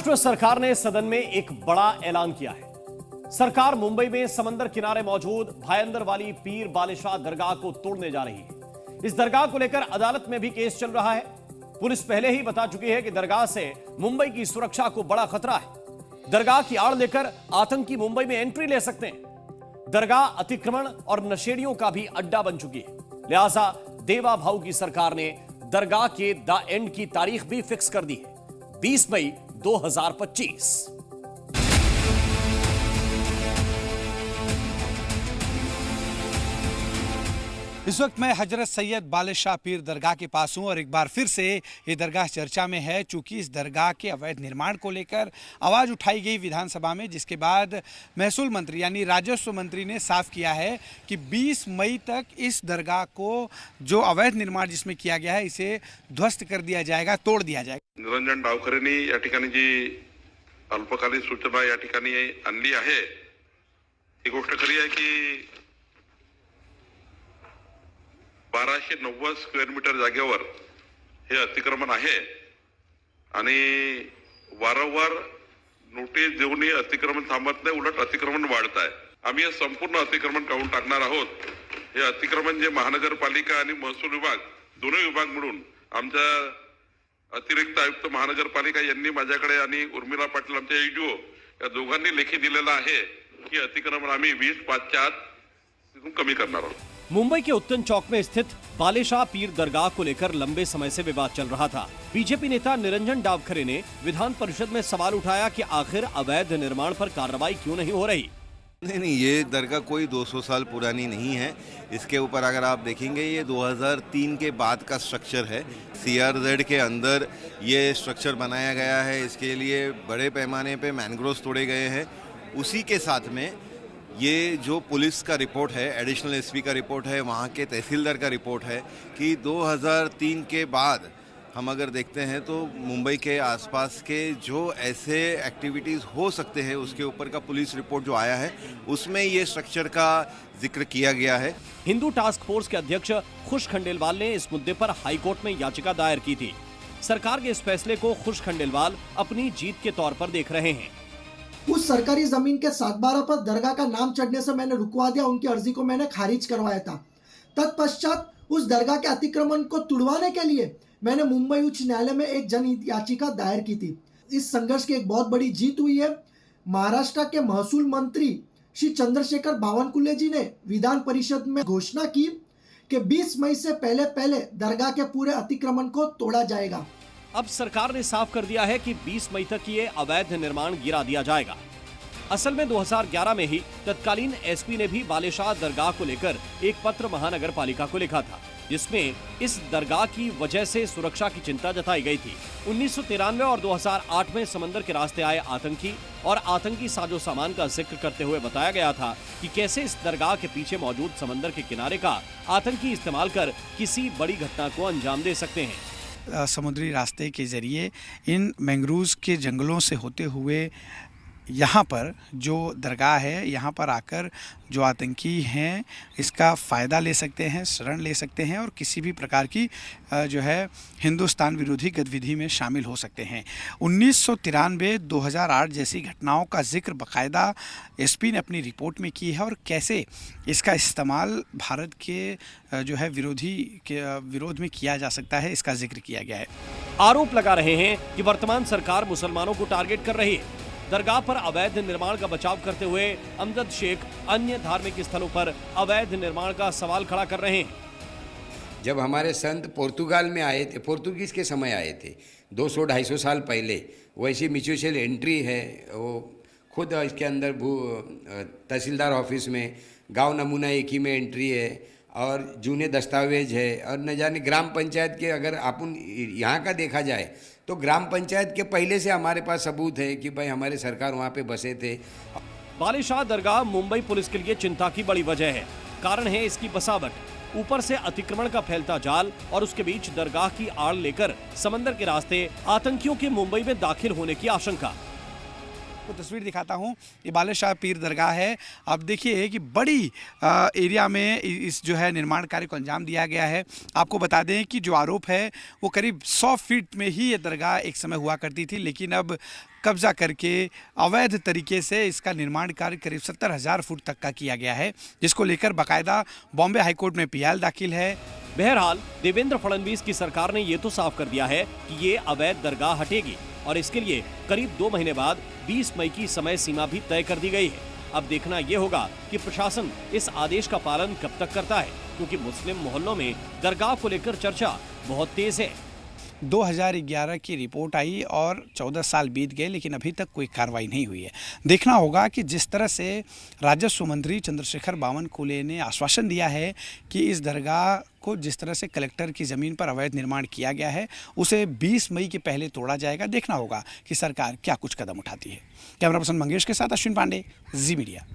महाराष्ट्र सरकार ने सदन में एक बड़ा ऐलान किया है। सरकार मुंबई में समंदर किनारे मौजूद भायंदर वाली पीर बालिशाह दरगाह को तोड़ने जा रही है। इस दरगाह को लेकर अदालत में भी केस चल रहा है। पुलिस पहले ही बता चुकी है कि दरगाह से मुंबई की सुरक्षा को बड़ा खतरा है। दरगाह की आड़ लेकर आतंकी मुंबई में एंट्री ले सकते हैं। दरगाह अतिक्रमण और नशेड़ियों का भी अड्डा बन चुकी है। लिहाजा देवा भाऊ की सरकार ने दरगाह के द एंड की तारीख भी फिक्स कर दी है, 20 मई 2025। इस वक्त मैं हजरत सैयद बालिशाह पीर दरगाह के पास हूं और एक बार फिर से ये दरगाह चर्चा में है, चूंकि इस दरगाह के अवैध निर्माण को लेकर आवाज़ उठाई गई विधानसभा में, जिसके बाद महसूल मंत्री यानी राजस्व मंत्री ने साफ किया है कि 20 मई तक इस दरगाह को जो अवैध निर्माण जिसमें किया गया है इसे ध्वस्त कर दिया जाएगा, तोड़ दिया जाएगा। निरंजन डावखरेंनी या ठिकाणी जी अल्पकालीन सूचना या ठिकाणी आणली आहे, ही गोष्ट खरी आहे की 1290 स्क्वेअर मीटर जागेवर हे अतिक्रमण आहे आणि वारंवार नोटीस देऊनही अतिक्रमण थांबत नाही, उलट अतिक्रमण वाढत आहे। आम्ही हे संपूर्ण अतिक्रमण काढून टाकणार आहोत। हे अतिक्रमण जे महानगरपालिका आणि महसूल विभाग दोन्ही विभाग मिळून आमच्या अतिरिक्त आयुक्त महानगरपालिका यांनी माझ्याकडे आणि उर्मिला पाटील आमच्या एडीओ या दोघांनी लेखी दिलेला आहे की अतिक्रमण आम्ही 20/5 आत तिथून कमी करणार आहोत। मुंबई के उत्तन चौक में स्थित बालिशाह पीर दरगाह को लेकर लंबे समय से विवाद चल रहा था। बीजेपी नेता निरंजन डावखरे ने विधान परिषद में सवाल उठाया कि आखिर अवैध निर्माण पर कार्रवाई क्यों नहीं हो रही। नहीं, ये दरगाह कोई 200 साल पुरानी नहीं है। इसके ऊपर अगर आप देखेंगे ये 2003 के बाद का स्ट्रक्चर है। CRZ के अंदर ये स्ट्रक्चर बनाया गया है। इसके लिए बड़े पैमाने पे मैनग्रोव्स तोड़े गए हैं। उसी के साथ में ये जो पुलिस का रिपोर्ट है, एडिशनल एसपी का रिपोर्ट है, वहाँ के तहसीलदार का रिपोर्ट है कि 2003 के बाद हम अगर देखते हैं तो मुंबई के आसपास के जो ऐसे एक्टिविटीज़ हो सकते हैं उसके ऊपर का पुलिस रिपोर्ट जो आया है उसमें ये स्ट्रक्चर का जिक्र किया गया है। हिंदू टास्क फोर्स के अध्यक्ष खुश खंडेलवाल ने इस मुद्दे पर हाईकोर्ट में याचिका दायर की थी। सरकार के इस फैसले को खुश खंडेलवाल अपनी जीत के तौर पर देख रहे हैं। उस सरकारी जमीन के 7/12 पर दरगाह का नाम चढ़ने से मैंने रुकवा दिया, उनकी अर्जी को मैंने खारिज करवाया था। तत्पश्चात उस दरगाह के अतिक्रमण को तुड़वाने के लिए मैंने मुंबई उच्च न्यायालय में एक जनहित याचिका दायर की थी। इस संघर्ष की एक बहुत बड़ी जीत हुई है। महाराष्ट्र के महसूल मंत्री श्री चंद्रशेखर बावनकुळे जी ने विधान परिषद में घोषणा की कि 20 मई से पहले दरगाह के पूरे अतिक्रमण को तोड़ा जाएगा। अब सरकार ने साफ कर दिया है कि 20 मई तक ये अवैध निर्माण गिरा दिया जाएगा। असल में 2011 में ही तत्कालीन एसपी ने भी बालिशाह दरगाह को लेकर एक पत्र महानगर पालिका को लिखा था, जिसमें इस दरगाह की वजह से सुरक्षा की चिंता जताई गई थी। 1993 और 2008 में समंदर के रास्ते आए आतंकी और आतंकी साजो सामान का जिक्र करते हुए बताया गया था कि कैसे इस दरगाह के पीछे मौजूद समंदर के किनारे का आतंकी इस्तेमाल कर किसी बड़ी घटना को अंजाम दे सकते हैं। समुद्री रास्ते के ज़रिए इन मैंग्रोव्स के जंगलों से होते हुए यहाँ पर जो दरगाह है, यहाँ पर आकर जो आतंकी हैं इसका फ़ायदा ले सकते हैं, शरण ले सकते हैं और किसी भी प्रकार की जो है हिंदुस्तान विरोधी गतिविधि में शामिल हो सकते हैं। 1993-2008 जैसी घटनाओं का जिक्र बाकायदा एसपी ने अपनी रिपोर्ट में की है और कैसे इसका इस्तेमाल भारत के जो है विरोध में किया जा सकता है, इसका जिक्र किया गया है। आरोप लगा रहे हैं कि वर्तमान सरकार मुसलमानों को टारगेट कर रही है। दरगाह पर अवैध निर्माण का बचाव करते हुए अमजद शेख अन्य धार्मिक स्थलों पर अवैध निर्माण का सवाल खड़ा कर रहे हैं। जब हमारे संत पोर्तुगाल में आए थे, पोर्तुगीज़ के समय आए थे 200-250 साल पहले, वैसी म्यूचुअल एंट्री है। वो खुद इसके अंदर तहसीलदार ऑफिस में गांव नमूना एक ही में एंट्री है और जूने दस्तावेज है और न जाने ग्राम पंचायत के, अगर अपन यहाँ का देखा जाए तो ग्राम पंचायत के पहले से हमारे पास सबूत है कि भाई हमारे सरकार वहाँ पे बसे थे। बालिशाह दरगाह मुंबई पुलिस के लिए चिंता की बड़ी वजह है। कारण है इसकी बसावट, ऊपर से अतिक्रमण का फैलता जाल और उसके बीच दरगाह की आड़ लेकर समंदर के रास्ते आतंकियों के मुंबई में दाखिल होने की आशंका। आपको तस्वीर दिखाता हूँ, ये बालिशाह पीर दरगाह है। आप देखिए कि बड़ी एरिया में इस जो है निर्माण कार्य को अंजाम दिया गया है। आपको बता दें कि जो आरोप है वो करीब 100 फीट में ही ये दरगाह एक समय हुआ करती थी, लेकिन अब कब्जा करके अवैध तरीके से इसका निर्माण कार्य करीब 70,000 फुट तक का किया गया है, जिसको लेकर बाकायदा बॉम्बे हाईकोर्ट में पीएल दाखिल है। बहरहाल देवेंद्र फडणवीस की सरकार ने ये तो साफ कर दिया है कि ये अवैध दरगाह हटेगी और इसके लिए करीब 2 महीने बाद 20 मई की समय सीमा भी तय कर दी गई है। अब देखना ये होगा कि प्रशासन इस आदेश का पालन कब तक करता है, क्योंकि मुस्लिम मोहल्लों में दरगाह को लेकर चर्चा बहुत तेज है। 2011 की रिपोर्ट आई और 14 साल बीत गए, लेकिन अभी तक कोई कार्रवाई नहीं हुई है। देखना होगा कि जिस तरह से राजस्व मंत्री चंद्रशेखर बावनकुले ने आश्वासन दिया है कि इस दरगाह को जिस तरह से कलेक्टर की ज़मीन पर अवैध निर्माण किया गया है उसे 20 मई के पहले तोड़ा जाएगा। देखना होगा कि सरकार क्या कुछ कदम उठाती है। कैमरा पर्सन मंगेश के साथ अश्विन पांडे, जी मीडिया।